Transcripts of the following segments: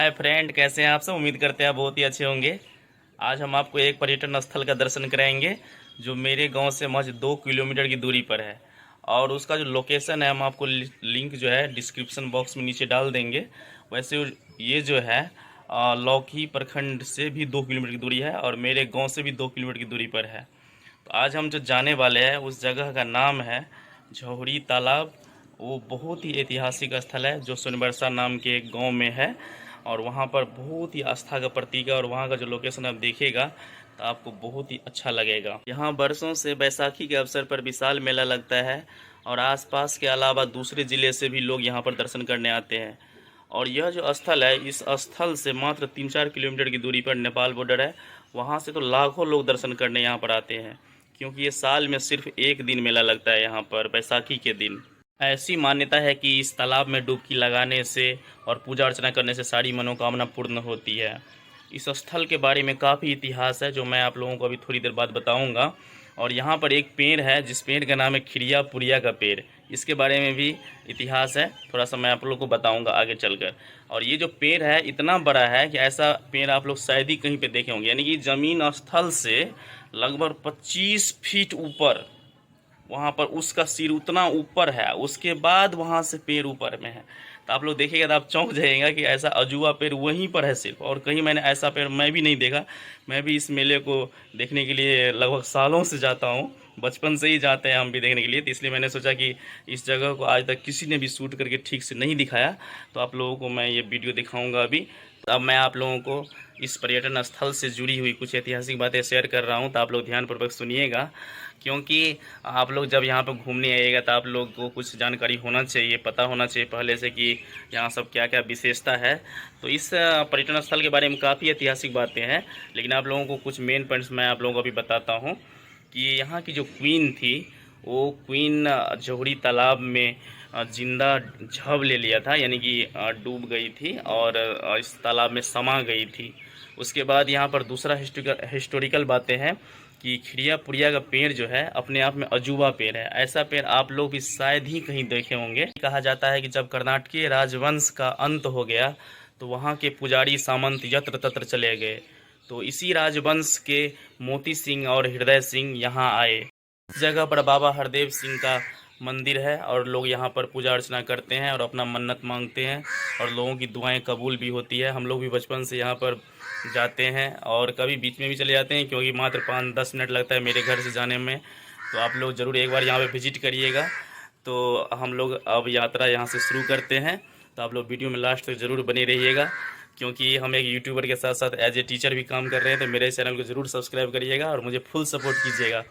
Hi friend, कैसे हैं आप सब। उम्मीद करते हैं आप बहुत ही अच्छे होंगे। आज हम आपको एक पर्यटन स्थल का दर्शन कराएंगे जो मेरे गांव से महज 2 किलोमीटर की दूरी पर है। और उसका जो लोकेशन है हम आपको लिंक जो है डिस्क्रिप्शन बॉक्स में नीचे डाल देंगे। वैसे ये जो है लौकी प्रखंड से भी 2 किलोमीटर की दूरी है और मेरे गाँव से भी 2 किलोमीटर की दूरी पर है। तो आज हम जो जाने वाले हैं उस जगह का नाम है झोहड़ी तालाब। वो बहुत ही ऐतिहासिक स्थल है जो सोनबरसा नाम के एक गांव में है और वहाँ पर बहुत ही आस्था का प्रतीक है। और वहाँ का जो लोकेशन आप देखिएगा तो आपको बहुत ही अच्छा लगेगा। यहाँ बरसों से बैसाखी के अवसर पर विशाल मेला लगता है और आसपास के अलावा दूसरे ज़िले से भी लोग यहाँ पर दर्शन करने आते हैं। और यह जो स्थल है, इस स्थल से मात्र 3-4 किलोमीटर की दूरी पर नेपाल बॉर्डर है। वहाँ से तो लाखों लोग दर्शन करने यहाँ पर आते हैं क्योंकि ये साल में सिर्फ एक दिन मेला लगता है यहाँ पर, बैसाखी के दिन। ऐसी मान्यता है कि इस तालाब में डुबकी लगाने से और पूजा अर्चना करने से सारी मनोकामना पूर्ण होती है। इस स्थल के बारे में काफ़ी इतिहास है जो मैं आप लोगों को अभी थोड़ी देर बाद बताऊंगा। और यहाँ पर एक पेड़ है जिस पेड़ का नाम है खिरिया पुरिया का पेड़। इसके बारे में भी इतिहास है, थोड़ा सा मैं आप लोगों को बताऊंगा आगे चलकर। और ये जो पेड़ है इतना बड़ा है कि ऐसा पेड़ आप लोग शायद ही कहीं पे देखे होंगे, यानी कि ज़मीन स्थल से लगभग 25 फीट ऊपर वहाँ पर उसका सिर उतना ऊपर है, उसके बाद वहाँ से पेड़ ऊपर में है। तो आप लोग देखिएगा तो आप चौंक जाइएगा कि ऐसा अजूबा पेड़ वहीं पर है सिर्फ, और कहीं मैंने ऐसा पेड़ मैं भी नहीं देखा। मैं भी इस मेले को देखने के लिए लगभग सालों से जाता हूँ, बचपन से ही जाते हैं हम भी देखने के लिए। तो इसलिए मैंने सोचा कि इस जगह को आज तक किसी ने भी शूट करके ठीक से नहीं दिखाया, तो आप लोगों को मैं ये वीडियो दिखाऊँगा अभी। तो अब मैं आप लोगों को इस पर्यटन स्थल से जुड़ी हुई कुछ ऐतिहासिक बातें शेयर कर रहा हूँ, तो आप लोग ध्यानपूर्वक सुनिएगा। क्योंकि आप लोग जब यहाँ पर घूमने आइएगा तो आप लोग को कुछ जानकारी होना चाहिए, पता होना चाहिए पहले से कि यहाँ सब क्या क्या विशेषता है। तो इस पर्यटन स्थल के बारे में काफ़ी ऐतिहासिक बातें हैं, लेकिन आप लोगों को कुछ मेन पॉइंट्स मैं आप लोगों को अभी बताता हूँ। कि यहाँ की जो क्वीन थी, वो क्वीन झोहड़ी तालाब में जिंदा झब ले लिया था, यानी कि डूब गई थी और इस तालाब में समा गई थी। उसके बाद यहाँ पर दूसरा हिस्टोरिकल बातें हैं कि खिरिया पुरिया का पेड़ जो है अपने आप में अजूबा पेड़ है। ऐसा पेड़ आप लोग भी शायद ही कहीं देखे होंगे। कहा जाता है कि जब कर्नाटकीय राजवंश का अंत हो गया तो वहाँ के पुजारी सामंत यत्र तत्र चले गए। तो इसी राजवंश के मोती सिंह और हृदय सिंह यहाँ आए। इस जगह पर बाबा हरदेव सिंह का मंदिर है और लोग यहाँ पर पूजा अर्चना करते हैं और अपना मन्नत मांगते हैं और लोगों की दुआएं कबूल भी होती है। हम लोग भी बचपन से यहाँ पर जाते हैं और कभी बीच में भी चले जाते हैं क्योंकि मात्र 5-10 मिनट लगता है मेरे घर से जाने में। तो आप लोग ज़रूर एक बार यहाँ पर विजिट करिएगा। तो हम लोग अब यात्रा यहाँ से शुरू करते हैं, तो आप लोग वीडियो में लास्ट तक ज़रूर बने रहिएगा क्योंकि हम एक यूट्यूबर के साथ साथ एज ए टीचर भी काम कर रहे हैं। तो मेरे चैनल को ज़रूर सब्सक्राइब करिएगा और मुझे फुल सपोर्ट कीजिएगा।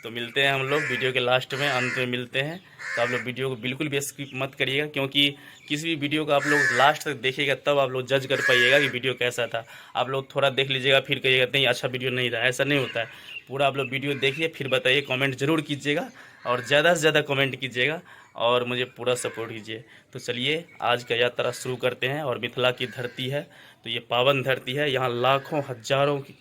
तो मिलते हैं हम लोग वीडियो के लास्ट में, अंत में मिलते हैं। तो आप लोग वीडियो को बिल्कुल भी स्किप मत करिएगा क्योंकि किसी भी वीडियो को आप लोग लास्ट तक देखिएगा तब आप लोग जज कर पाइएगा कि वीडियो कैसा था। आप लोग थोड़ा देख लीजिएगा फिर कहिएगा नहीं अच्छा वीडियो नहीं था, ऐसा नहीं होता है। पूरा आप लोग वीडियो देखिए फिर बताइए, कमेंट ज़रूर कीजिएगा और ज़्यादा से ज़्यादा कमेंट कीजिएगा और मुझे पूरा सपोर्ट कीजिए। तो चलिए आज का यात्रा शुरू करते हैं। और मिथिला की धरती है तो ये पावन धरती है। यहाँ लाखों हजारों की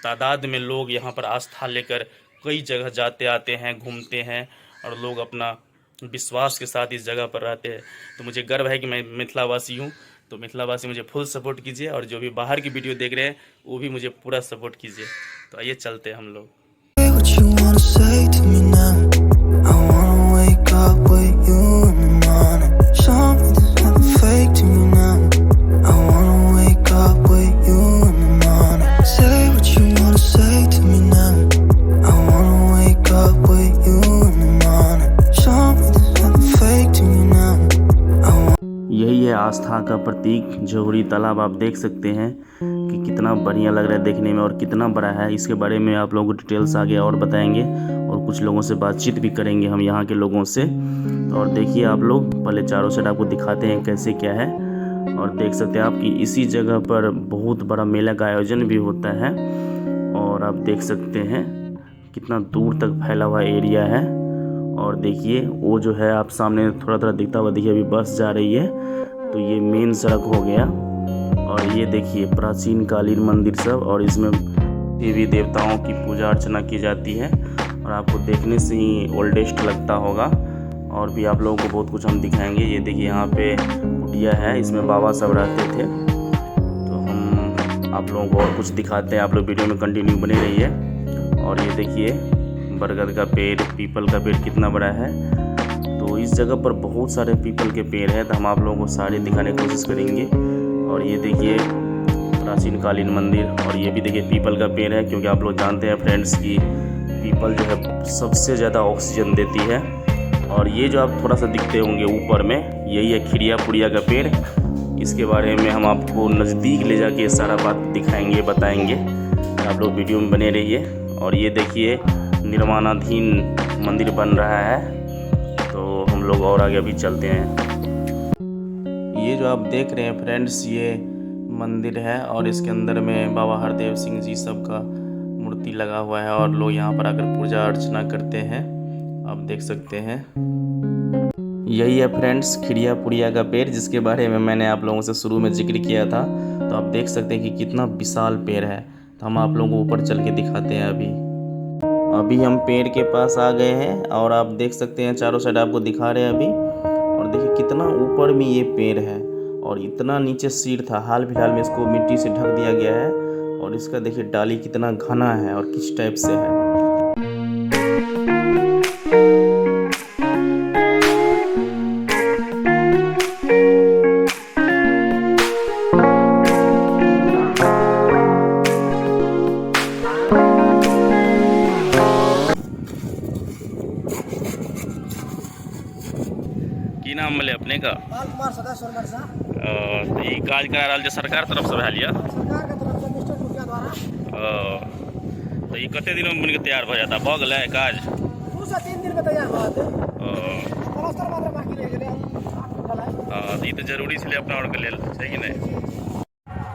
तादाद में लोग यहाँ पर आस्था लेकर कई जगह जाते आते हैं, घूमते हैं और लोग अपना विश्वास के साथ इस जगह पर रहते हैं। तो मुझे गर्व है कि मैं मिथिलावासी हूँ। तो मिथिलावासी मुझे फुल सपोर्ट कीजिए और जो भी बाहर की वीडियो देख रहे हैं वो भी मुझे पूरा सपोर्ट कीजिए। तो आइए चलते हैं हम लोग। यही है आस्था का प्रतीक झोहड़ी तालाब। आप देख सकते हैं कि कितना बढ़िया लग रहा है देखने में और कितना बड़ा है। इसके बारे में आप लोगों को डिटेल्स आगे और बताएंगे और कुछ लोगों से बातचीत भी करेंगे हम यहाँ के लोगों से। तो और देखिए आप लोग, पहले चारों साइड आपको दिखाते हैं कैसे क्या है। और देख सकते हैं आप कि इसी जगह पर बहुत बड़ा मेला का आयोजन भी होता है। और आप देख सकते हैं कितना दूर तक फैला हुआ एरिया है। और देखिए वो जो है आप सामने थोड़ा थोड़ा दिखता हुआ, देखिए अभी बस जा रही है। तो ये मेन सड़क हो गया। और ये देखिए प्राचीन कालीन मंदिर सब, और इसमें देवी देवताओं की पूजा अर्चना की जाती है और आपको देखने से ही ओल्डेस्ट लगता होगा। और भी आप लोगों को बहुत कुछ हम दिखाएंगे। ये देखिए यहाँ पे कुटिया है, इसमें बाबा सब रहते थे। आप लोगों को और कुछ दिखाते हैं। आप लोग वीडियो में कंटिन्यू बने रहिए। और ये देखिए बरगद का पेड़, पीपल का पेड़ कितना बड़ा है। तो इस जगह पर बहुत सारे पीपल के पेड़ हैं, तो हम आप लोगों को सारे दिखाने की कोशिश करेंगे। और ये देखिए प्राचीन कालीन मंदिर, और ये भी देखिए पीपल का पेड़ है, क्योंकि आप लोग जानते हैं फ्रेंड्स कि पीपल जो है सबसे ज़्यादा ऑक्सीजन देती है। और ये जो आप थोड़ा सा दिखते होंगे ऊपर में, यही है खिड़िया पुड़िया का पेड़। इसके बारे में हम आपको नज़दीक ले जाके सारा बात दिखाएंगे, बताएंगे। आप लोग वीडियो में बने रहिए। और ये देखिए निर्माणाधीन मंदिर बन रहा है, तो हम लोग और आगे अभी चलते हैं। ये जो आप देख रहे हैं फ्रेंड्स, ये मंदिर है और इसके अंदर में बाबा हरदेव सिंह जी सब का मूर्ति लगा हुआ है और लोग यहाँ पर आकर पूजा अर्चना करते हैं। आप देख सकते हैं यही है फ्रेंड्स खिड़िया पुड़िया का पेड़, जिसके बारे में मैंने आप लोगों से शुरू में जिक्र किया था। तो आप देख सकते हैं कि कितना विशाल पेड़ है। तो हम आप लोगों को ऊपर चल के दिखाते हैं। अभी हम पेड़ के पास आ गए हैं और आप देख सकते हैं चारों साइड आपको दिखा रहे हैं अभी। और देखिए कितना ऊपर में ये पेड़ है और इतना नीचे सिर था। हाल फिलहाल में इसको मिट्टी से ढक दिया गया है और इसका देखिए डाली कितना घना है और किस टाइप से है। की नाम मिले अपने का तो ये काज करा रहा सरकार तरफ से भैल तो ये कते दिन में तैयार हो जाता भ गए काज 2 से 3 दिन में तैयार हो जाते। हाँ तो ये तो जरूरी है अपना और के लिए, सही नहीं।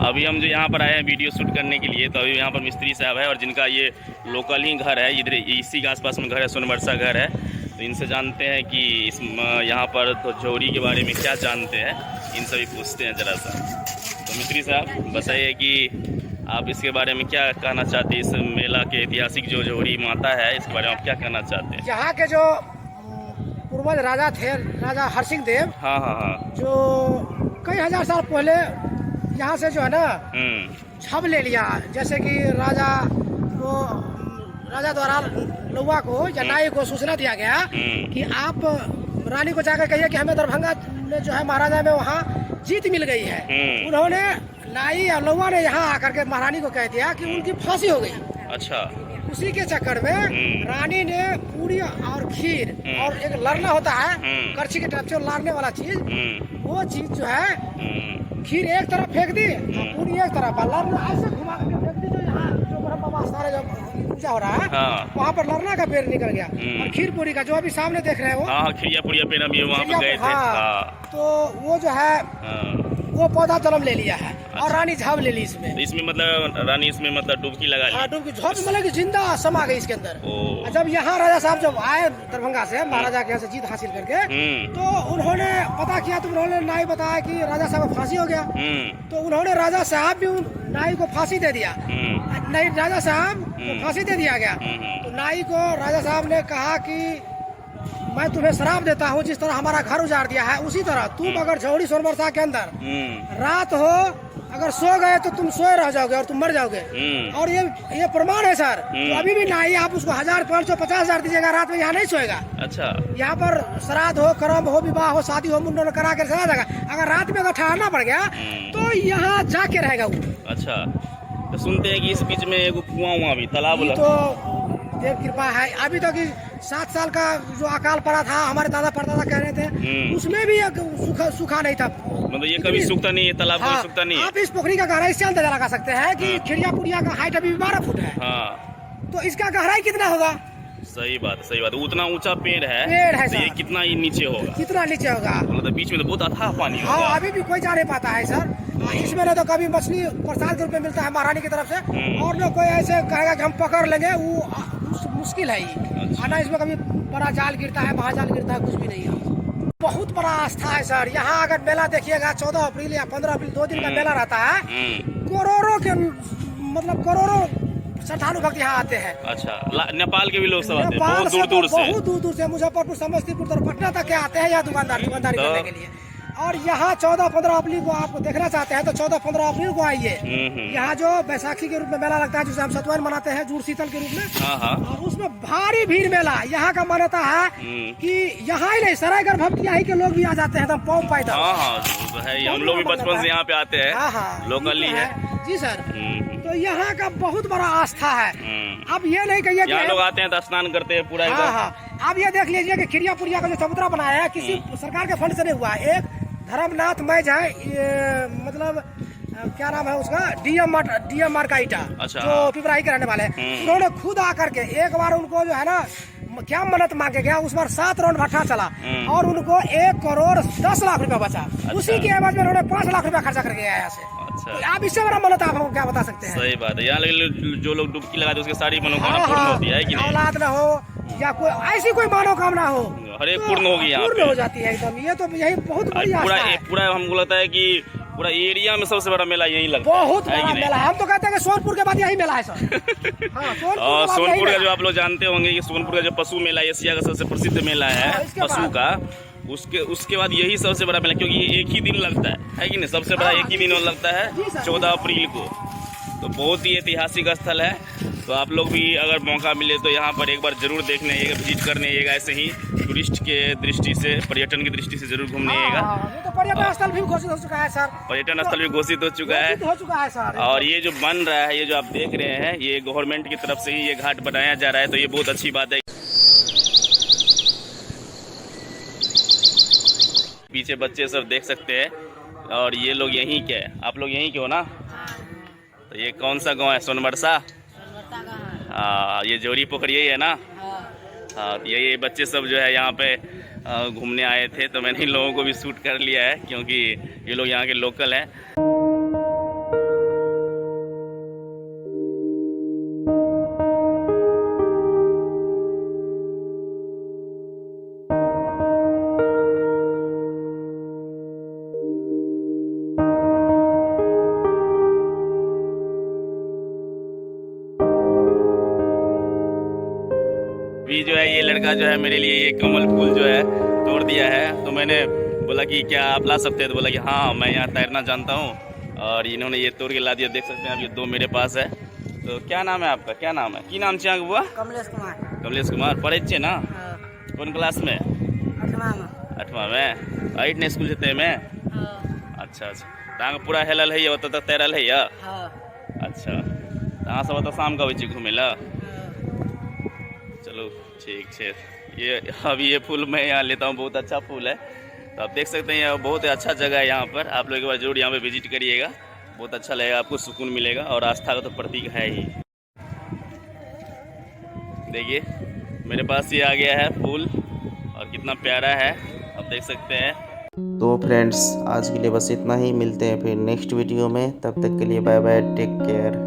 अभी हम जो यहाँ पर आए हैं वीडियो शूट करने के लिए, तो अभी यहाँ पर मिस्त्री साहब है और जिनका ये लोकल ही घर है, इधर इसी के आसपास में घर है, सोनबरसा घर है। तो इनसे जानते हैं कि इस यहाँ पर तो जोड़ी के बारे में क्या जानते हैं, इनसे भी पूछते हैं ज़रा सा। तो मिस्त्री साहब बताइए कि आप इसके बारे में क्या कहना चाहते हैं, इस मेला के ऐतिहासिक जो जोड़ी माता है इसके बारे में आप क्या कहना चाहते हैं? यहाँ के जो पूर्वज राजा थे, राजा हरसिंह देव, हाँ हाँ हाँ, जो कई हजार साल पहले यहाँ से जो है ना छब ले लिया। जैसे कि राजा द्वारा लौवा को या नाई को सूचना दिया गया कि आप रानी को जाकर कहिए कि हमें दरभंगा में जो है महाराजा में वहाँ जीत मिल गई है। उन्होंने नाई और लौवा ने यहाँ आकर के महारानी को कह दिया कि उनकी फांसी हो गई। अच्छा, उसी के चक्कर में रानी ने पूरी और खीर और एक लरना होता है करछी के तरफ से लारने वाला चीज, वो चीज जो है खीर एक तरफ फेंक दी और पूरी एक तरफ, लरना ऐसे घुमा के फेंक दी। जो यहाँ जो ब्रह्म बाबा सारे जो पूजा हो रहा है वहाँ पर लरना का पेड़ निकल गया और खीर पूरी का जो अभी सामने देख रहे हैं वो खिड़िया पुड़िया पेड़ अभी वहाँ पे गए थे। तो वो जो है वो पौधा जन्म ले लिया है और रानी झाब ले ली इसमें। तो इसमें मतलब रानी इसमें मतलब डुबकी लगा ली। हाँ, डुबकी झाब मतलब कि जिंदा समा गई इसके अंदर। जब यहाँ राजा साहब जब आए दरभंगा से महाराजा के यहाँ से जीत हासिल करके, तो उन्होंने पता किया, तो उन्होंने नाई बताया कि राजा साहब को फांसी हो गया। तो उन्होंने राजा साहब भी नाई को फांसी दे दिया। नहीं, राजा साहब को फांसी दे दिया गया। तो नाई को राजा साहब ने कहा कि मैं तुम्हें शराब देता हूँ, जिस तरह हमारा घर उजाड़ दिया है उसी तरह तुम अगर झौड़ी सोनबरसा के अंदर रात हो अगर सो गए तो तुम सोए रह जाओगे और तुम मर जाओगे। और ये प्रमाण है सर। तो अभी भी नहीं, आप उसको 1000, 500, 50,000 दीजिएगा, रात में यहाँ नहीं सोएगा। अच्छा, यहाँ पर श्राद्ध हो, कर्म हो, विवाह हो, शादी हो, मुंडन करा कर चला जाएगा। अगर रात में अगर ठहरना पड़ गया तो यहाँ जाके रहेगा वो। अच्छा, तो सुनते हैं कि इस बीच में एक कुआं भी तालाब तो देव कृपा है। अभी तो कि 7 साल का जो अकाल पड़ा था, हमारे दादा परदादा कह रहे थे, उसमें भी सूखा नहीं था। मतलब ये कभी सूखता नहीं है, तालाब कभी सूखता नहीं है। आप इस पोखरी का गहराई से अंदाजा लगा सकते हैं कि खिड़िया पुड़िया का हाइट अभी 12 फुट है। तो इसका गहराई कितना होगा? सही बात, सही बात। उतना ऊंचा पेड़ है तो ये कितना ही नीचे होगा? कितना नीचे होगा? मतलब बीच में तो बहुत अथाह पानी होगा। हाँ, अभी भी कोई जा नहीं पाता है सर। इसमें ना तो कभी मछली प्रसाद के रूप में मिलता है महारानी की तरफ से, और ना कोई ऐसे कहेगा कि हम पकड़ लेंगे, वो मुश्किल है ही। आना इसमें कभी बड़ा जाल गिरता है, महाजाल गिरता है, कुछ भी नहीं है। बहुत बड़ा आस्था है सर। यहाँ अगर मेला देखिएगा 14 अप्रैल या 15 अप्रैल 2 दिन का मेला रहता है। करोड़ों के मतलब करोड़ों श्रद्धालु भक्त यहाँ आते हैं। अच्छा, नेपाल के भी लोग सब आते हैं, बहुत दूर दूर से, मुजफ्फरपुर, समस्तीपुर, पटना तक के आते हैं यहाँ दुकानदारी करने के लिए। और यहाँ 14-15 अप्रैल को आप देखना चाहते हैं तो 14-15 अप्रैल को आइए। यहाँ जो बैसाखी के रूप में मेला लगता है जिसे हम सतुआइन मनाते हैं, जुड़ शीतल के रूप में, और उसमें भारी भीड़ मेला। यहाँ का मान्यता है कि यहाँ ही नहीं सरायगढ़ भपटियाही के लोग भी आ जाते हैं, पाँव पैदल। हम लोग भी बचपन से यहाँ पे आते हैं, लोकल ही है जी सर। तो यहाँ का बहुत बड़ा आस्था है। अब ये नहीं कहिए कि यहाँ लोग आते हैं तो स्नान करते हैं पूरा। अब ये देख लीजिए कि खिड़िया-पुड़िया का जो चबूतरा बनाया है किसी सरकार के फंड से नहीं हुआ। एक धर्मनाथ मैज है, ये मतलब क्या नाम है उसका, डीएम मार का ईटा, जो पिपराही के रहने वाले हैं। उन्होंने खुद आकर के एक बार उनको जो है ना क्या मन्नत मांगे गया, उस बार 7 राउंड भट्टा चला और उनको 1 करोड़ 10 लाख रुपया बचा। उसी के एवज में उन्होंने 5 लाख रुपया खर्चा करके आया से। तो आप इससे बड़ा मन्नत आप हमको क्या बता सकते हैं? सही बात है। यहाँ जो लोग डुबकी लगाते हैं उसकी सारी मनोकामना पूर्ण होती है कि नहीं? औलाद न हो या कोई ऐसी कोई मनोकामना हो, हर एक पूर्ण होगी, यहाँ पूर्ण हो जाती है एकदम। ये तो यही बहुत बड़ी आस्था है। पूरा हमको लगता है कि पूरा एरिया में सबसे बड़ा मेला यही लगता है। बहुत बड़ा मेला है। हम तो कहते हैं कि सोनपुर के बाद यही मेला है सर। और सोनपुर का जो आप लोग जानते होंगे कि सोनपुर का जो पशु मेला एशिया का सबसे प्रसिद्ध मेला है पशु का, उसके बाद यही सबसे बड़ा मेला, क्योंकि ये एक ही दिन लगता है कि नहीं? सबसे बड़ा एक ही दिन लगता है 14 अप्रैल को। तो बहुत ही ऐतिहासिक स्थल है। तो आप लोग भी अगर मौका मिले तो यहाँ पर एक बार जरूर देखने आइएगा, विजिट करने आइएगा। ऐसे ही टूरिस्ट के दृष्टि से, पर्यटन की दृष्टि से जरूर घूमने आइएगा। तो पर्यटन स्थल भी घोषित हो चुका है सर। पर्यटन स्थल भी घोषित हो चुका है सर। और ये जो बन रहा है, ये जो आप देख रहे हैं, ये गवर्नमेंट की तरफ से ही ये घाट बनाया जा रहा है। तो ये बहुत अच्छी बात है। पीछे बच्चे सब देख सकते हैं। और ये लोग यहीं के, आप लोग यहीं के हो ना? तो ये कौन सा गांव है? सोनबरसा। हाँ, ये जोड़ी पोखर यही है ना? हाँ, ये बच्चे सब जो है यहाँ पे घूमने आए थे, तो मैंने इन लोगों को भी शूट कर लिया है क्योंकि ये लोग यहाँ के लोकल हैं। भी जो है ये लड़का जो है मेरे लिए ये कमल फूल जो है तोड़ दिया है। तो मैंने बोला कि क्या आप ला सकते हैं? तो बोला कि हाँ, मैं यहाँ तैरना जानता हूँ। और इन्होंने ये तोड़ के ला दिया। देख सकते हैं आप, ये 2 मेरे पास है। तो क्या नाम है आपका? क्या नाम है? की नाम चाहिए बुआ? कमलेश कुमार। कमलेश कुमार पढ़े छे ना? कौन क्लास में? 8वां में। 8 ने स्कूल जते में? अच्छा। तहाँ पूरा हेलल है, ओत तक तैरल है या? अच्छा। तहाँ सब तो शाम का बच्चे घूमे ला? चलो ठीक है। ये अभी ये फूल मैं यहाँ लेता हूँ, बहुत अच्छा फूल है। तो आप देख सकते हैं यह बहुत अच्छा जगह है। यहाँ पर आप लोग एक बार जरूर यहाँ पे विजिट करिएगा, बहुत अच्छा लगेगा, आपको सुकून मिलेगा। और आस्था का तो प्रतीक है ही। देखिए मेरे पास ये आ गया है फूल और कितना प्यारा है, आप देख सकते हैं। तो फ्रेंड्स आज के लिए बस इतना ही। मिलते हैं फिर नेक्स्ट वीडियो में। तब तक के लिए बाय बाय, टेक केयर।